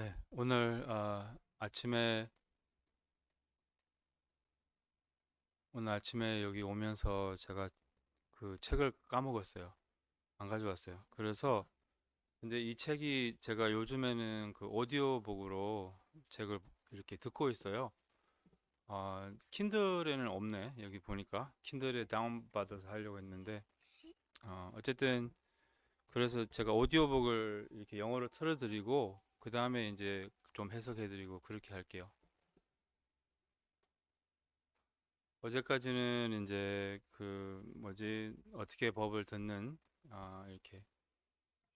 네, 오늘 아침에 여기 오면서 제가 그 책을 까먹었어요. 안 가져왔어요. 그래서 근데 이 책이 제가 요즘에는 그 오디오북으로 책을 이렇게 듣고 있어요. 킨들에는 없네. 여기 보니까 킨들에 다운받아서 하려고 했는데 어쨌든 그래서 제가 오디오북을 이렇게 영어로 틀어드리고 그 다음에 이제 좀 해석해드리고 그렇게 할게요. 어제까지는 이제 그 뭐지 어떻게 법을 듣는 이렇게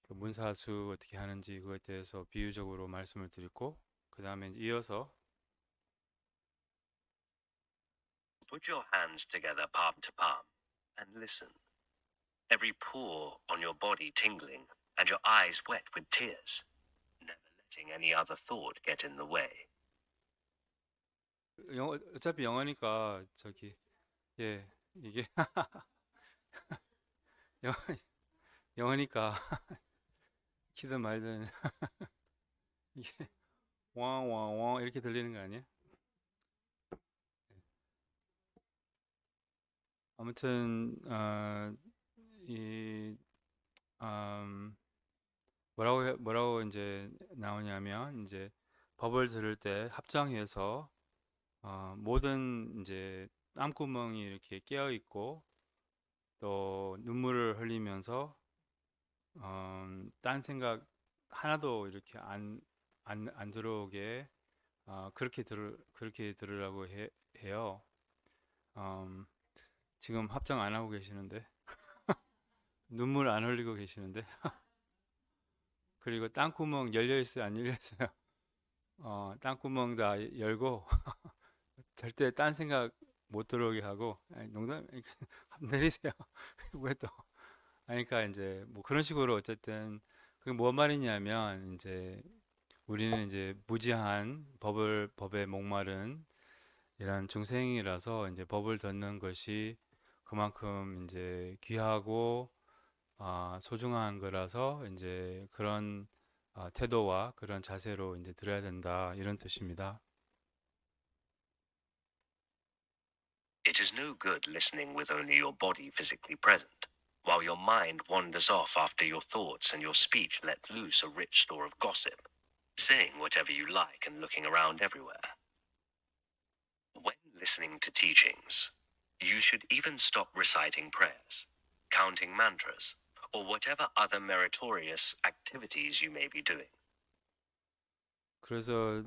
그 문사수 어떻게 하는지 그거에 대해서 비유적으로 말씀을 드렸고 그 다음에 이어서 Put your hands together, palm to palm, and listen. Every pore on your body tingling, and your eyes wet with tears, never letting any other thought get in the way. 영어 어차피 영어니까 저기 예 이게 영어, 영어니까 키든 말든 이게 왕왕왕 이렇게 들리는 거 아니에요? 아무튼 이 음, 뭐라고 이제 나오냐면 이제 법을 들을 때 합장해서 모든 이제 땀구멍이 이렇게 깨어 있고 또 눈물을 흘리면서 딴 생각 하나도 이렇게 안 들어오게 그렇게 들으라고 해요. 음, 지금 합장 안 하고 계시는데 눈물 안 흘리고 계시는데 그리고 땅구멍 열려 있어요, 안 열려 있어요? 땅구멍 다 열고 절대 딴 생각 못 들어오게 하고 아니, 농담 내리세요. 왜 또? 그러니까 이제 뭐 그런 식으로 어쨌든 그게 뭔 말이냐면 이제 우리는 이제 무지한 법에 목마른 이런 중생이라서 이제 법을 듣는 것이 그만큼 이제 귀하고 소중한 거라서 이제 그런 태도와 그런 자세로 이제 들어야 된다 이런 뜻입니다. It is no good listening with only your body physically present, while your mind wanders off after your thoughts and your speech let loose a rich store of gossip, saying whatever you like and looking around everywhere. When listening to teachings, you should even stop reciting prayers, counting mantras, or whatever other meritorious activities you may be doing. 그래서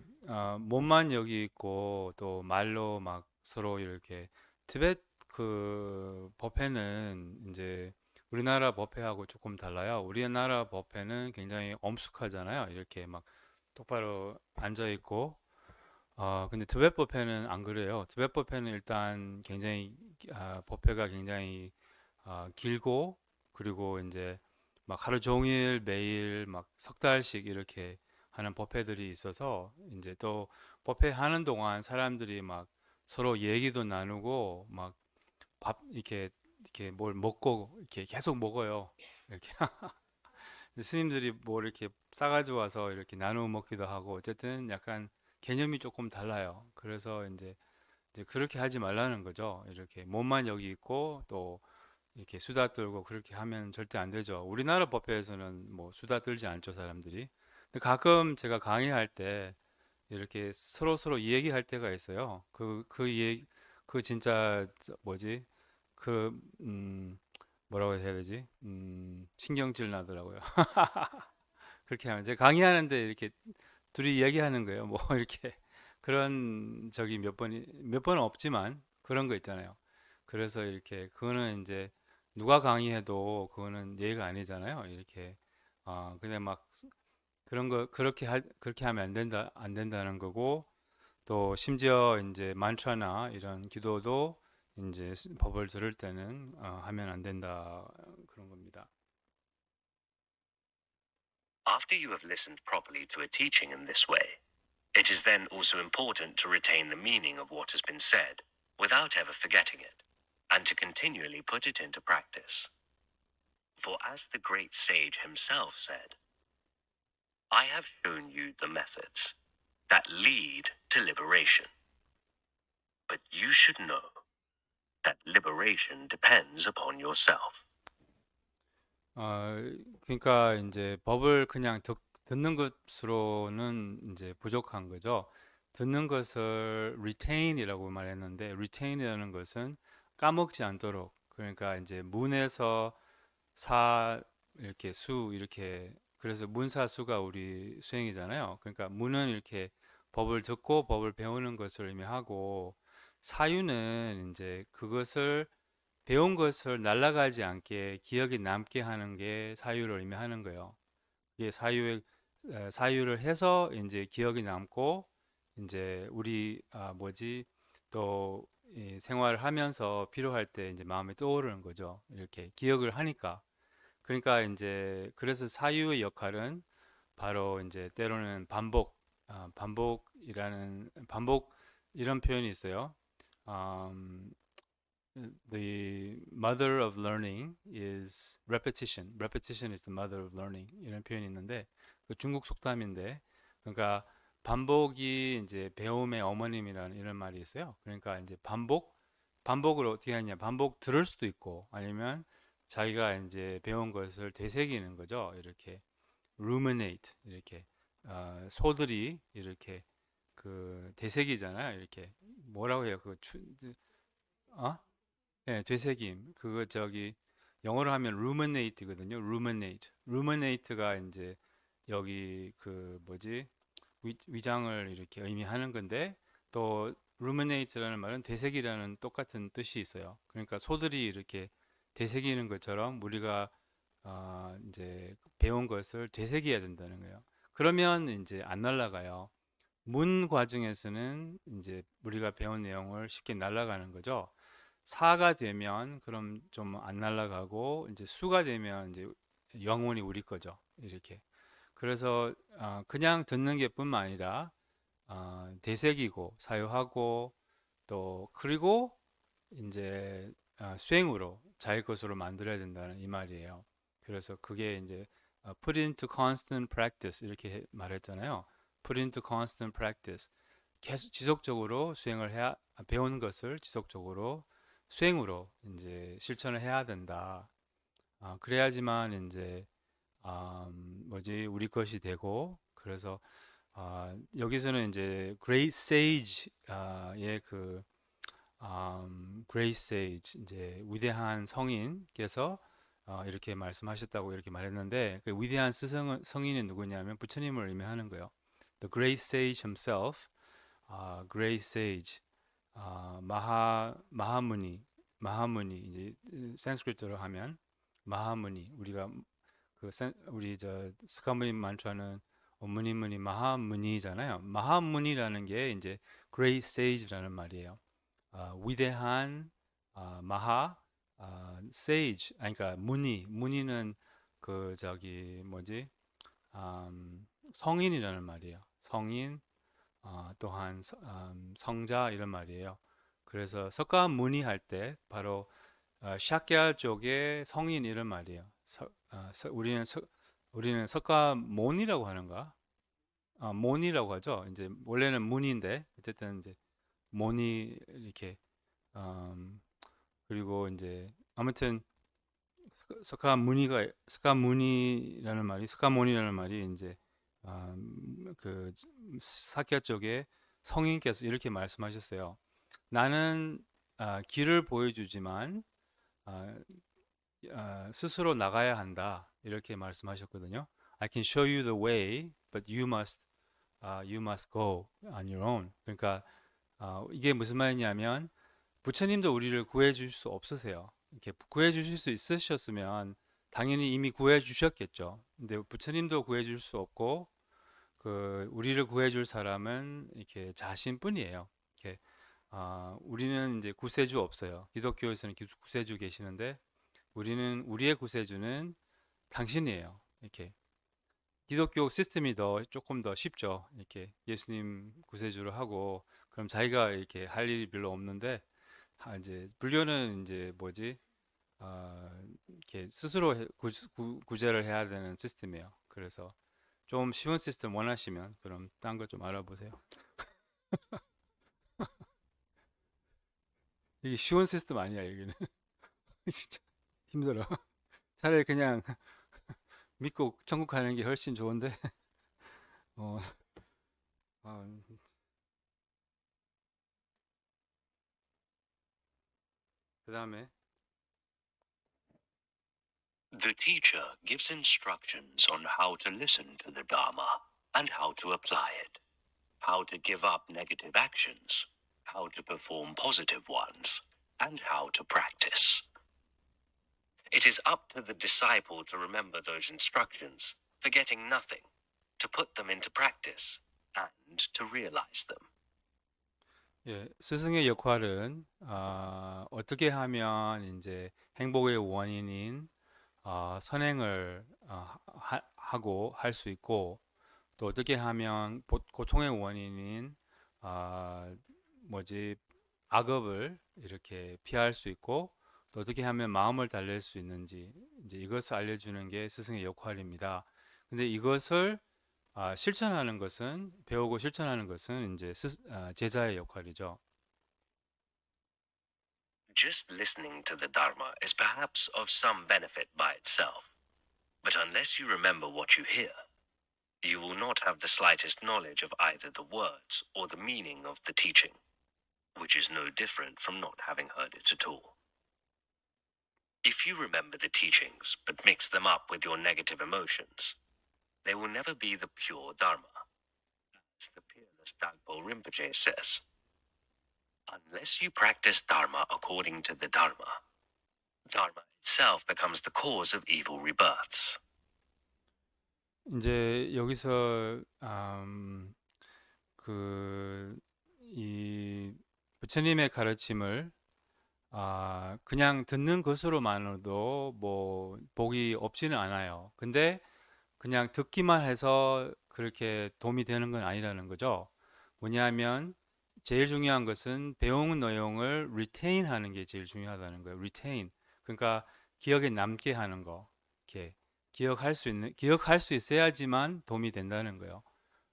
몸만 여기 있고 또 말로 막 서로 이렇게 티베트 그 법회는 이제 우리나라 법회하고 조금 달라요. 우리나라 법회는 굉장히 엄숙하잖아요. 이렇게 막 똑바로 앉아 있고 근데 티베트 법회는 안 그래요. 티베트 법회는 일단 굉장히 법회가 굉장히 길고 그리고 이제 막 하루 종일 매일 막 석 달씩 이렇게 하는 법회들이 있어서 이제 또 법회 하는 동안 사람들이 막 서로 얘기도 나누고 막 밥 이렇게 뭘 먹고 이렇게 계속 먹어요. 이렇게 스님들이 뭐 이렇게 싸가지고 와서 이렇게 나누어 먹기도 하고 어쨌든 약간 개념이 조금 달라요. 그래서 이제 그렇게 하지 말라는 거죠. 이렇게 몸만 여기 있고 또 이렇게 수다 떨고 그렇게 하면 절대 안 되죠. 우리나라 법회에서는 뭐 수다 떨지 않죠, 사람들이. 근데 가끔 제가 강의할 때 이렇게 서로 얘기할 때가 있어요. 그 진짜 뭐지? 그, 뭐라고 해야 되지? 신경질 나더라고요. 그렇게 하면 제가 강의하는데 이렇게 둘이 얘기하는 거예요. 뭐 이렇게 그런 적이 몇 번은 없지만 그런 거 있잖아요. 그래서 이렇게 그거는 이제 누가 강의해도 그거는 예의가 아니잖아요. 이렇게 그냥 막 그런 거 그렇게 하면 안 된다는 거고 또 심지어 이제 만트라나 이런 기도도 이제 법을 들을 때는 하면 안 된다 그런 겁니다. After you have listened properly to a teaching in this way, it is then also important to retain the meaning of what has been said without ever forgetting it, and to continually put it into practice. For as the great sage himself said, I have shown you the methods that lead to liberation. But you should know that liberation depends upon yourself. 어, 그러니까 이제 법을 그냥 듣는 것으로는 이제 부족한 거죠. 듣는 것을 retain이라고 말했는데 retain이라는 것은 까먹지 않도록 그러니까 이제 문에서 사 이렇게 수 이렇게 그래서 문사수가 우리 수행이잖아요. 그러니까 문은 이렇게 법을 듣고 법을 배우는 것을 의미하고 사유는 이제 그것을 배운 것을 날아가지 않게 기억에 남게 하는 게 사유를 의미하는 거예요. 이게 사유를 해서 이제 기억이 남고 이제 우리 뭐지 또이 생활을 하면서 필요할 때 이제 마음에 떠오르는 거죠. 이렇게 기억을 하니까. 그러니까 이제 그래서 사유의 역할은 바로 이제 때로는 반복 이런 표현이 있어요. 음, The mother of learning is repetition. Repetition is the mother of learning. 이런 표현이 있는데 그 중국 속담인데 그러니까 반복이 이제 배움의 어머님이라는 이런 말이 있어요. 그러니까 이제 반복을 어떻게 하냐? 반복 들을 수도 있고 아니면 자기가 이제 배운 것을 되새기는 거죠. 이렇게 ruminate 이렇게 소들이 이렇게 그 되새기잖아요. 이렇게 뭐라고 해요? 어? 네, 되새김. 그거 저기 영어로 하면 ruminate거든요. ruminate. ruminate가 이제 여기 그 뭐지? 위장을 이렇게 의미하는 건데 또 ruminate라는 말은 되새기라는 똑같은 뜻이 있어요. 그러니까 소들이 이렇게 되새기는 것처럼 우리가 이제 배운 것을 되새겨야 된다는 거예요. 그러면 이제 안 날아가요. 문 과정에서는 이제 우리가 배운 내용을 쉽게 날아가는 거죠. 사가 되면 그럼 좀 안 날아가고 이제 수가 되면 이제 영혼이 우리 거죠. 이렇게. 그래서 그냥 듣는 게 뿐만 아니라 되새기고 사유하고 또 그리고 이제 수행으로 자기 것으로 만들어야 된다는 이 말이에요. 그래서 그게 이제 put into constant practice 이렇게 말했잖아요. put into constant practice. 계속 지속적으로 수행을 해야 배운 것을 지속적으로 수행으로 이제 실천을 해야 된다. 그래야지만 이제 뭐지 우리 것이 되고 그래서 여기서는 이제 Great Sage의 그 Great Sage 이제 위대한 성인께서 이렇게 말씀하셨다고 이렇게 말했는데 그 위대한 성인이 누구냐면 부처님을 의미하는 거예요. The Great Sage himself, Great Sage, 마하무니 이제 산스크리트로 하면 마하무니 우리가 우리 저 스카무니 만트라는 무니무니 마하무니잖아요. 마하무니라는 게 이제 Great Sage라는 말이에요. 위대한 마하 sage 그러니까 무니는 그 저기 뭐지 성인이라는 말이에요. 성인 또한 성자 이런 말이에요. 그래서 석가모니 할 때 바로 샤크야 쪽의 성인 이런 말이에요. 우리는 석가모니라고 하는가? 모니라고 하죠. 이제 원래는 문인데 어쨌든 이제 모니 이렇게 음, 그리고 이제 아무튼 스카모니라는 말이 이제 그 사케 쪽에 성인께서 이렇게 말씀하셨어요. 나는 길을 보여주지만 아, 스스로 나가야 한다. 이렇게 말씀하셨거든요. I can show you the way, but you must go on your own. 그러니까 이게 무슨 말이냐면 부처님도 우리를 구해 주실 수 없으세요. 이렇게 구해 주실 수 있으셨으면 당연히 이미 구해 주셨겠죠. 근데 부처님도 구해 줄 수 없고 그 우리를 구해 줄 사람은 이렇게 자신뿐이에요. 이렇게 우리는 이제 구세주 없어요. 기독교에서는 구세주 계시는데 우리의 구세주는 당신이에요. 이렇게 기독교 시스템이 조금 더 쉽죠. 이렇게 예수님 구세주로 하고 그럼 자기가 이렇게 할 일이 별로 없는데 이제 불교는 이제 뭐지? 이렇게 스스로 구제를 해야 되는 시스템이에요. 그래서 좀 쉬운 시스템 원하시면 그럼 딴 거 좀 알아보세요. 이게 쉬운 시스템 아니야, 여기는. 진짜 힘들어. 차라리 그냥 믿고 천국 가는 게 훨씬 좋은데. 어, 아, 그다음에 The teacher gives instructions on how to listen to the Dharma and how to apply it, how to give up negative actions, how to perform positive ones, and how to practice. It is up to the disciple to remember those instructions, forgetting nothing, to put them into practice, and to realize them. 예, 스승의 역할은 어떻게 하면 이제 행복의 원인인 선행을 하고 할 수 있고 또 어떻게 하면 고통의 원인인 아, 뭐지 악업을 이렇게 피할 수 있고 또 어떻게 하면 마음을 달랠 수 있는지 이제 이것을 알려주는 게 스승의 역할입니다. 근데 이것을 실천하는 것은 배우고 실천하는 것은 이제 제자의 역할이죠. Just listening to the Dharma is perhaps of some benefit by itself, but unless you remember what you hear, you will not have the slightest knowledge of either the words or the meaning of the teaching, which is no different from not having heard it at all. If you remember the teachings but mix them up with your negative emotions, they will never be the pure Dharma. As the peerless Dagpo Rinpoche says, unless you practice Dharma according to the Dharma, Dharma itself becomes the cause of evil rebirths. 이제 여기서 이 부처님의 가르침을 그냥 듣는 것으로만으로도 뭐 복이 없지는 않아요. 근데 그냥 듣기만 해서 그렇게 도움이 되는 건 아니라는 거죠. 뭐냐면 제일 중요한 것은 배운 내용을 retain 하는 게 제일 중요하다는 거예요. retain. 그러니까 기억에 남게 하는 거. 이렇게 기억할 수 있어야지만 도움이 된다는 거예요.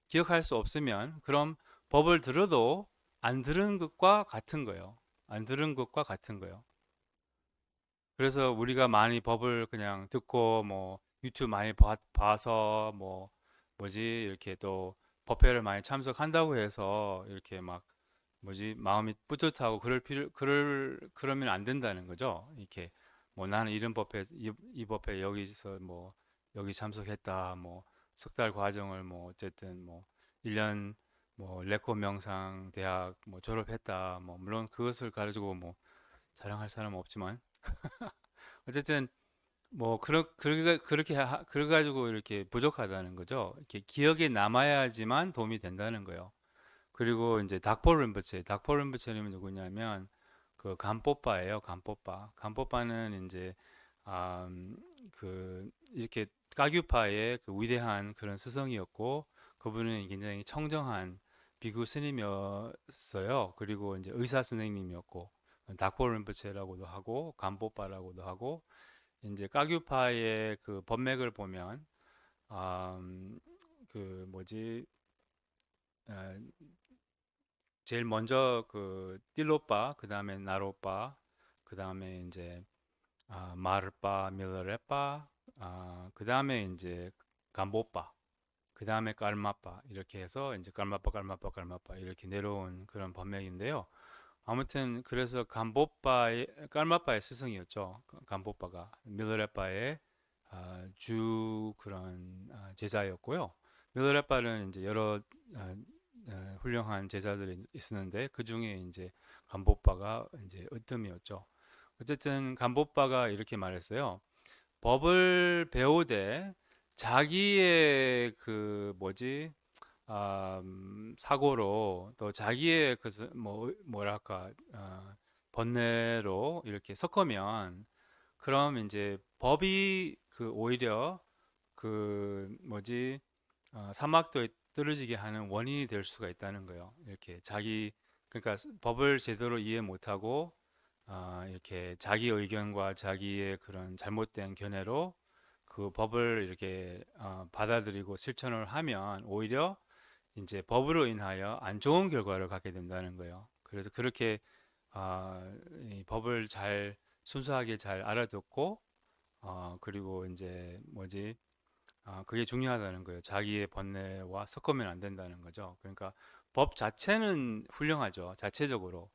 기억할 수 없으면 그럼 법을 들어도 안 들은 것과 같은 거예요. 안 들은 것과 같은 거예요. 그래서 우리가 많이 법을 그냥 듣고 뭐 유튜브 많이 봐서 뭐 뭐지 이렇게 또 법회를 많이 참석한다고 해서 이렇게 막 뭐지 마음이 뿌듯하고 그러면 안 된다는 거죠. 이렇게 뭐 나는 이런 법회 이 법회 여기서 뭐 여기 참석했다 뭐 석 달 과정을 뭐 어쨌든 뭐 1년 뭐 레코 명상 대학 뭐 졸업했다 뭐 물론 그것을 가지고 뭐 자랑할 사람은 없지만 어쨌든 뭐 그래 가지고 이렇게 부족하다는 거죠. 이렇게 기억에 남아야지만 도움이 된다는 거예요. 그리고 이제 닥포 린포체님은 누구냐면 그 간뽀빠예요. 간뽀빠. 간뽀빠는 이제 아, 이렇게 까규파의 그 위대한 그런 스승이었고 그분은 굉장히 청정한 비구 스님이었어요. 그리고 이제 의사 선생님이었고 닥포 린포체라고도 하고 간뽀빠라고도 하고 이제 까규파의 그 법맥을 보면 그 뭐지 어, 제일 먼저 그 띨로빠, 그 다음에 나로빠, 그 다음에 이제 마르빠, 밀레레빠, 그 다음에 이제 간보빠, 그 다음에 깔마빠 이렇게 해서 이제 깔마빠 이렇게 내려온 그런 법맥인데요. 아무튼 그래서 깔마빠의 스승이었죠. 간보빠가 밀레레빠의 주 그런 제자였고요. 밀레레빠는 이제 여러 훌륭한 제자들이 있었는데 그 중에 이제 간보빠가 이제 으뜸이었죠. 어쨌든 간보빠가 이렇게 말했어요. 법을 배우되 자기의 그 뭐지 사고로 또 자기의 그 뭐랄까 번뇌로 이렇게 섞으면 그럼 이제 법이 그 오히려 그 뭐지 사막도에 떨어지게 하는 원인이 될 수가 있다는 거예요. 이렇게 그러니까 법을 제대로 이해 못하고 이렇게 자기 의견과 자기의 그런 잘못된 견해로 그 법을 이렇게 받아들이고 실천을 하면 오히려 이제 법으로 인하여 안 좋은 결과를 갖게 된다는 거예요. 그래서 그렇게 이 법을 잘 순수하게 잘 알아듣고 그리고 이제 뭐지 그게 중요하다는 거예요. 자기의 번뇌와 섞으면 안 된다는 거죠. 그러니까 법 자체는 훌륭하죠. 자체적으로.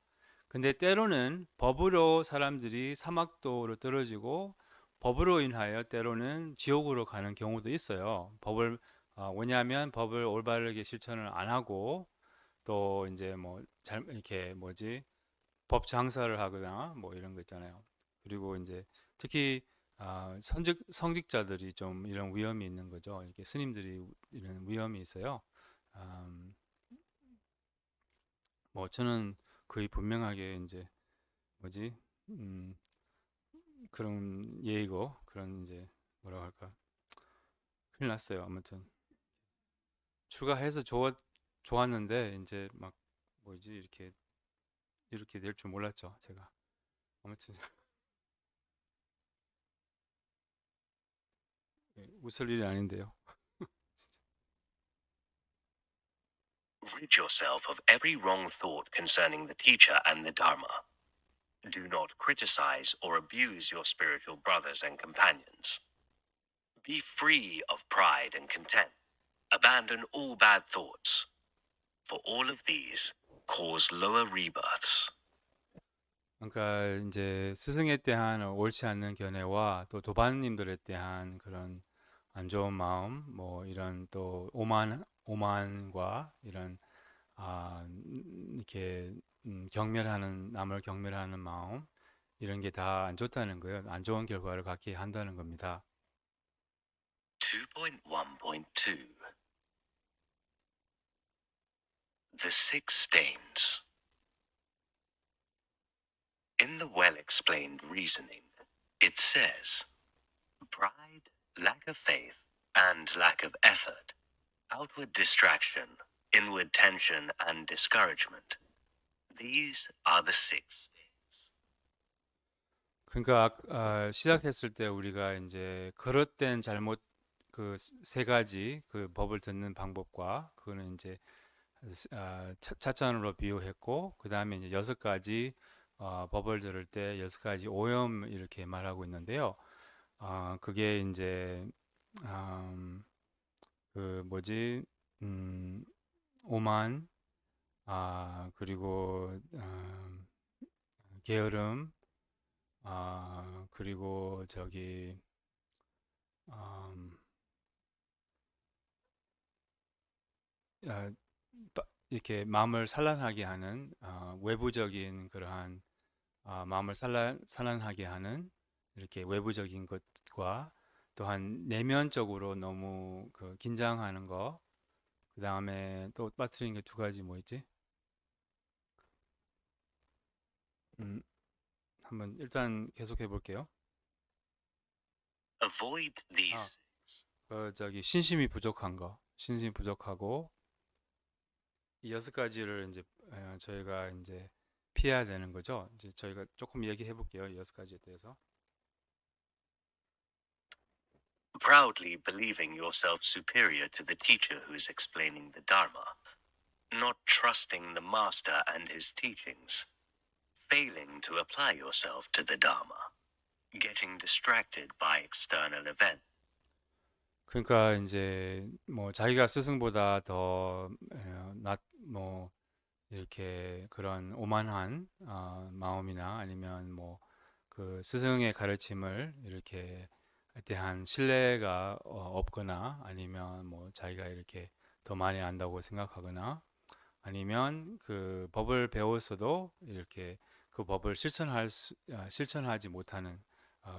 근데 때로는 법으로 사람들이 사막도로 떨어지고 법으로 인하여 때로는 지옥으로 가는 경우도 있어요. 왜냐하면 법을 올바르게 실천을 안 하고 또 이제 뭐 잘 이렇게 뭐지 법 장사를 하거나 뭐 이런 거 있잖아요. 그리고 이제 특히 성직자들이 좀 이런 위험이 있는 거죠. 이렇게 스님들이 이런 위험이 있어요. 음, 뭐 저는 거의 분명하게 이제 뭐지 음, 그런 예의고 그런 이제 뭐라고 할까 큰일 났어요. 아무튼 출가해서 좋았는데 이제 막 뭐지 이렇게 될 줄 몰랐죠. 제가 아무튼 웃을 일이 아닌데요. Rid yourself of every wrong thought concerning the teacher and the Dharma. Do not criticize or abuse your spiritual brothers and companions. Be free of pride and contempt. Abandon all bad thoughts, for all of these cause lower rebirths. 그러니까 이제 스승에 대한 옳지 않는 견해와 또 도반님들에 대한 그런 안 좋은 마음, 뭐 이런 또 오만과 이런 이렇게 경멸하는 남을 경멸하는 마음 이런 게 다 안 좋다는 거예요. 안 좋은 결과를 갖게 한다는 겁니다. 2.1.2 The Six Stains. In the well explained reasoning, it says pride, lack of faith, and lack of effort, outward distraction, inward tension, and discouragement. These are the six stains. 그러니까 시작했을 때 우리가 이제 그릇된 잘못 그 세 가지 그 법을 듣는 방법과 그거는 이제 찻잔으로 비유했고 그 다음에 이제 여섯 가지 법을 들을 때 여섯 가지 오염 이렇게 말하고 있는데요. 그게 이제 음, 그 뭐지 오만 그리고 게으름 그리고 저기 음, 아, 이렇게 마음을 산란하게 하는 외부적인 그러한 마음을 산란하게 하는 이렇게 외부적인 것과 또한 내면적으로 너무 그 긴장하는 거, 그 다음에 또 빠뜨린 게 두 가지 뭐 있지? 음, 한번 일단 계속해 볼게요. Avoid 아, these six. 저기 신심이 부족한 거, 신심이 부족하고 이 여섯 가지를 이제 저희가 이제 피해야 되는 거죠. 이제 저희가 조금 얘기해 볼게요. 이 여섯 가지에 대해서. Proudly believing yourself superior to the teacher who is explaining the Dharma, not trusting the master and his teachings, failing to apply yourself to the Dharma, getting distracted by external events. 그러니까 이제 뭐 자기가 스승보다 더낫뭐 이렇게 그런 오만한 마음이나 아니면 뭐 그 스승의 가르침을 이렇게 대한 신뢰가 없거나 아니면 뭐 자기가 이렇게 더 많이 안다고 생각하거나 아니면 그 법을 배웠어도 이렇게 그 법을 실천하지 못하는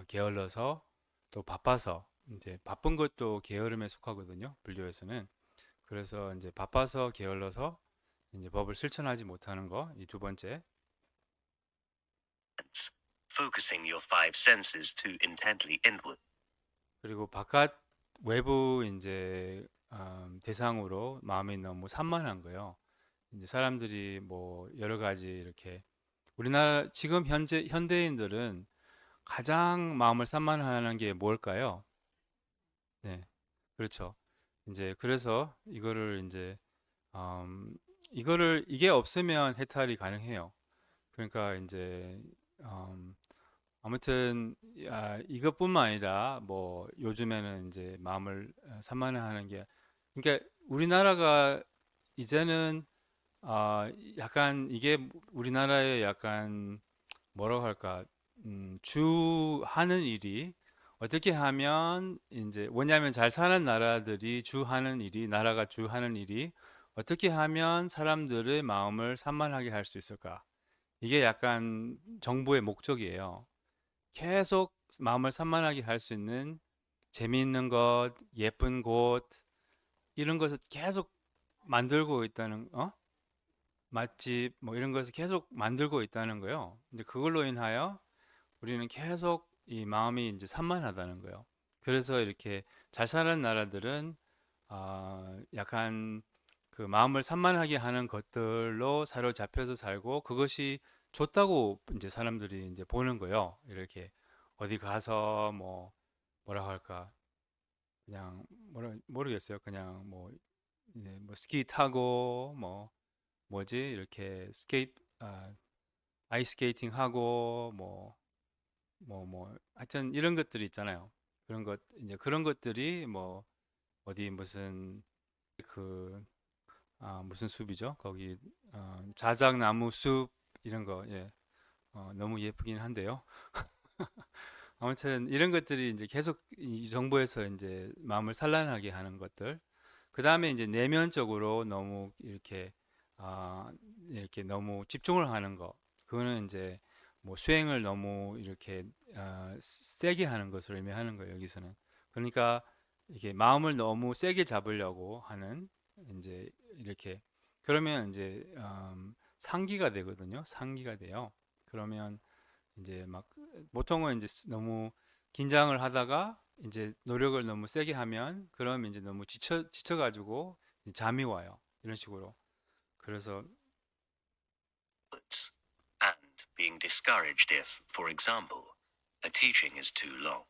게을러서 또 바빠서 이제 바쁜 것도 게으름에 속하거든요. 불교에서는. 그래서 이제 바빠서 게을러서 이제 법을 실천하지 못하는 거, 이 두 번째. Focusing your five senses too intently inward. 그리고 바깥 외부 이제 대상으로 마음이 너무 산만한 거예요. 이제 사람들이 뭐 여러 가지 이렇게 우리나라 지금 현재 현대인들은 가장 마음을 산만하는 게 뭘까요? 네, 그렇죠. 이제 그래서 이거를 이제 음, 이게 없으면 해탈이 가능해요. 그러니까 이제 음, 아무튼 이것뿐만 아니라 뭐 요즘에는 이제 마음을 산만하는 게 그러니까 우리나라가 이제는 약간 이게 우리나라의 약간 뭐라고 할까 주 하는 일이 어떻게 하면 이제 뭐냐면 잘 사는 나라들이 주 하는 일이 나라가 주 하는 일이 어떻게 하면 사람들의 마음을 산만하게 할 수 있을까? 이게 약간 정부의 목적이에요. 계속 마음을 산만하게 할 수 있는 재미있는 것, 예쁜 곳, 이런 것을 계속 만들고 있다는, 맛집, 뭐 이런 것을 계속 만들고 있다는 거예요. 근데 그걸로 인하여 우리는 계속 이 마음이 이제 산만하다는 거예요. 그래서 이렇게 잘 사는 나라들은, 약간 그 마음을 산만하게 하는 것들로 사로잡혀서 살고 그것이 좋다고 이제 사람들이 이제 보는 거예요. 이렇게 어디 가서 뭐 뭐라 할까 그냥 모르겠어요. 그냥 뭐, 이제 뭐 스키 타고 뭐 뭐지 이렇게 아이스 스케이팅 하고 뭐 하여튼 이런 것들이 있잖아요. 그런 것 이제 그런 것들이 뭐 어디 무슨 그 무슨 숲이죠? 거기 자작나무 숲 이런 거 예. 너무 예쁘긴 한데요. 아무튼 이런 것들이 이제 계속 이 정부에서 이제 마음을 산란하게 하는 것들. 그 다음에 이제 내면적으로 너무 아, 이렇게 너무 집중을 하는 거. 그거는 이제 뭐 수행을 너무 이렇게 세게 하는 것을 의미하는 거예요, 여기서는. 그러니까 이게 마음을 너무 세게 잡으려고 하는 이제 이렇게 그러면 이제 상기가 되거든요. 상기가 돼요. 그러면 이제 막 보통은 이제 너무 긴장을 하다가 이제 노력을 너무 세게 하면 그러면 이제 너무 지쳐가지고 잠이 와요. 이런 식으로. 그래서 and being discouraged if, for example, a teaching is too long.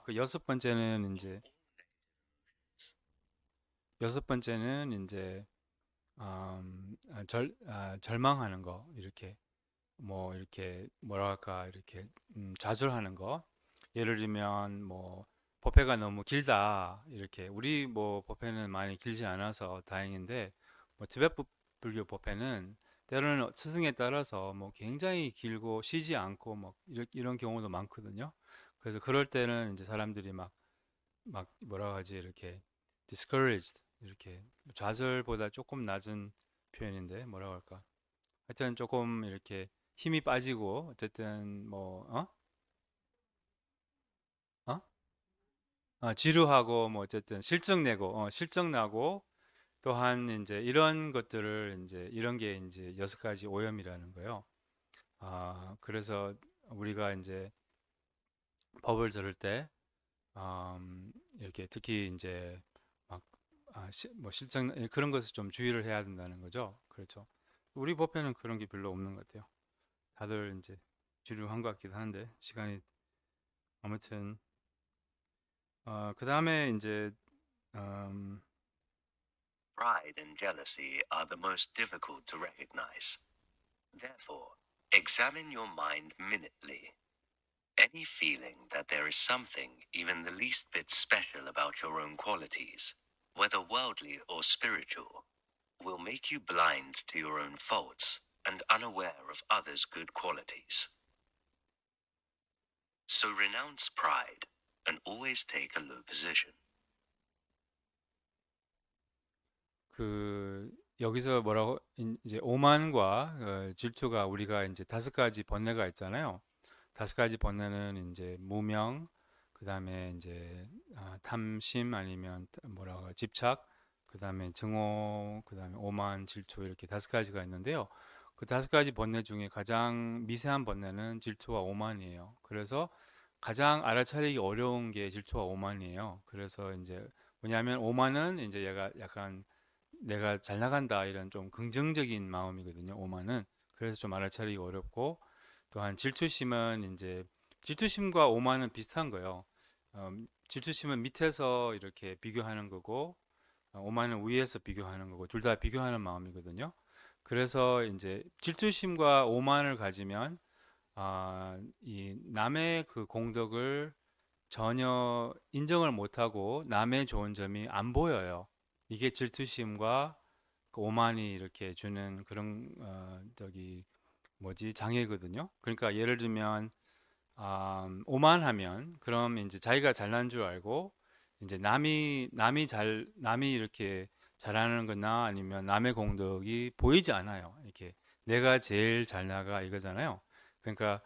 그 여섯 번째는 이제 절망하는 거 이렇게 뭐 이렇게 뭐랄까 이렇게 좌절하는 거. 예를 들면 뭐 법회가 너무 길다 이렇게 우리 뭐 법회는 많이 길지 않아서 다행인데 뭐 티베트 불교 법회는 때로는 스승에 따라서 뭐 굉장히 길고 쉬지 않고 뭐 이런 경우도 많거든요. 그래서 그럴 때는 이제 사람들이 막 뭐라 하지 이렇게 discouraged 이렇게 좌절보다 조금 낮은 표현인데 뭐라고 할까? 하여튼 조금 이렇게 힘이 빠지고 어쨌든 뭐 어? 지루하고 뭐 어쨌든 실적 나고 또한 이제 이런 것들을 이제 이런 게 이제 여섯 가지 오염이라는 거예요. 그래서 우리가 이제 법을 들을 때 이렇게 특히 이제 막 뭐 실적 그런 것을 좀 주의를 해야 된다는 거죠. 그렇죠. 우리 법에는 그런 게 별로 없는 것 같아요. 다들 이제 주류한 것 같기도 한데 시간이 아무튼 그 다음에 이제 음, Pride and jealousy are the most difficult to recognize. Therefore, examine your mind minutely. Any feeling that there is something even the least bit special about your own qualities, whether worldly or spiritual, will make you blind to your own faults and unaware of others' good qualities. So renounce pride and always take a low position. 그 여기서 뭐라고 이제 오만과 질투가 우리가 이제 다섯 가지 번뇌가 있잖아요. 다섯 가지 번뇌는 이제 무명, 그 다음에 이제 탐심 아니면 뭐라고 집착, 그 다음에 증오, 그 다음에 오만, 질투 이렇게 다섯 가지가 있는데요. 그 다섯 가지 번뇌 중에 가장 미세한 번뇌는 질투와 오만이에요. 그래서 가장 알아차리기 어려운 게 질투와 오만이에요. 그래서 이제 뭐냐면 오만은 이제 얘가 약간 내가 잘 나간다 이런 좀 긍정적인 마음이거든요. 오만은 그래서 좀 알아차리기 어렵고 또한 질투심은 이제 질투심과 오만은 비슷한 거예요. 질투심은 밑에서 이렇게 비교하는 거고 오만은 위에서 비교하는 거고 둘 다 비교하는 마음이거든요. 그래서 이제 질투심과 오만을 가지면 이 남의 그 공덕을 전혀 인정을 못하고 남의 좋은 점이 안 보여요. 이게 질투심과 그 오만이 이렇게 주는 그런 저기 뭐지 장애거든요. 그러니까 예를 들면 오만하면 그럼 이제 자기가 잘난 줄 알고 이제 남이 이렇게 잘하는 거나 아니면 남의 공덕이 보이지 않아요. 이렇게 내가 제일 잘 나가 이거잖아요. 그러니까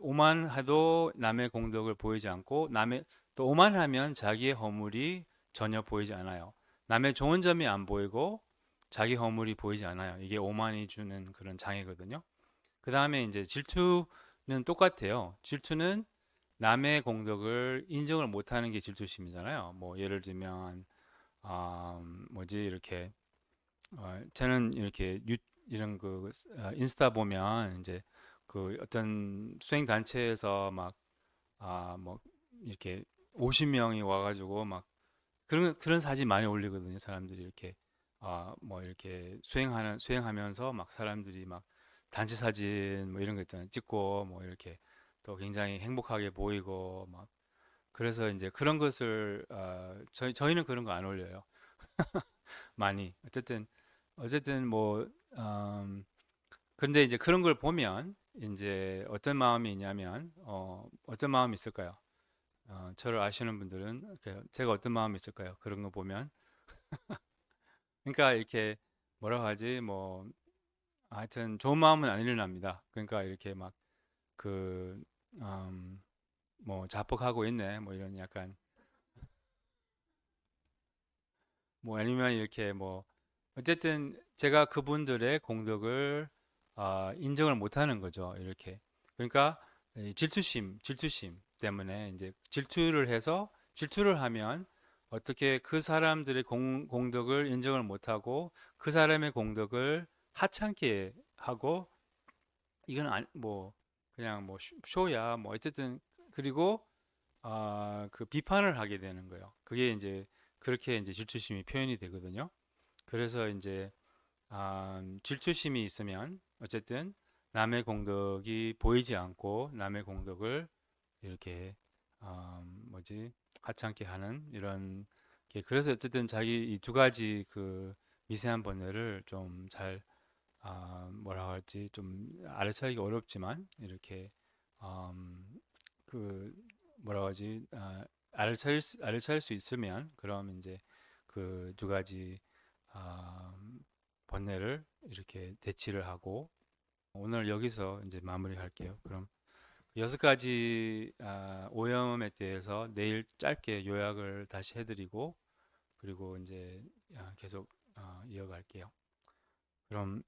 오만해도 남의 공덕을 보이지 않고 남의 또 오만하면 자기의 허물이 전혀 보이지 않아요. 남의 좋은 점이 안 보이고 자기 허물이 보이지 않아요. 이게 오만이 주는 그런 장애거든요. 그 다음에 이제 질투는 똑같아요. 질투는 남의 공덕을 인정을 못하는 게 질투심이잖아요. 뭐 예를 들면 뭐지 이렇게 저는 이렇게 이런 그 인스타 보면 이제 그 어떤 수행 단체에서 막 뭐 이렇게 50명이 와가지고 막 그런 사진 많이 올리거든요. 사람들이 이렇게 뭐 이렇게 수행하면서 막 사람들이 막 단체 사진 뭐 이런 거 있잖아요. 찍고 뭐 이렇게 또 굉장히 행복하게 보이고 막 그래서 이제 그런 것을 저희는 그런 거 안 올려요. 많이 어쨌든 뭐 근데 이제 그런 걸 보면 이제 어떤 마음이 있냐면 어떤 마음이 있을까요? 저를 아시는 분들은 제가 어떤 마음이 있을까요? 그런 거 보면 그러니까 이렇게 뭐라고 하지 뭐 하여튼 좋은 마음은 안 일어납니다. 그러니까 이렇게 막 그 뭐 자뻑하고 있네 뭐 이런 약간 뭐 아니면 이렇게 뭐 어쨌든 제가 그분들의 공덕을 인정을 못하는 거죠. 이렇게 그러니까 이 질투심 때문에 이제 질투를 하면 어떻게 그 사람들의 공덕을 인정을 못하고 그 사람의 공덕을 하찮게 하고 이건 뭐 그냥 뭐 쇼야 뭐 어쨌든 그리고 그 비판을 하게 되는 거예요. 그게 이제 그렇게 이제 질투심이 표현이 되거든요. 그래서 이제 질투심이 있으면 어쨌든 남의 공덕이 보이지 않고 남의 공덕을 이렇게 뭐지 하찮게 하는 이런 그래서 어쨌든 자기 이 두 가지 그 미세한 번뇌를 좀잘 뭐라 할지 좀 알아차리기 어렵지만 이렇게 그 뭐라 하지 알아차릴 수 있으면 그럼 이제 그 두 가지 아, 번뇌를 이렇게 대치를 하고 오늘 여기서 이제 마무리할게요. 그럼 여섯 가지 오염에 대해서 내일 짧게 요약을 다시 해드리고 그리고 이제 계속 이어갈게요. 그럼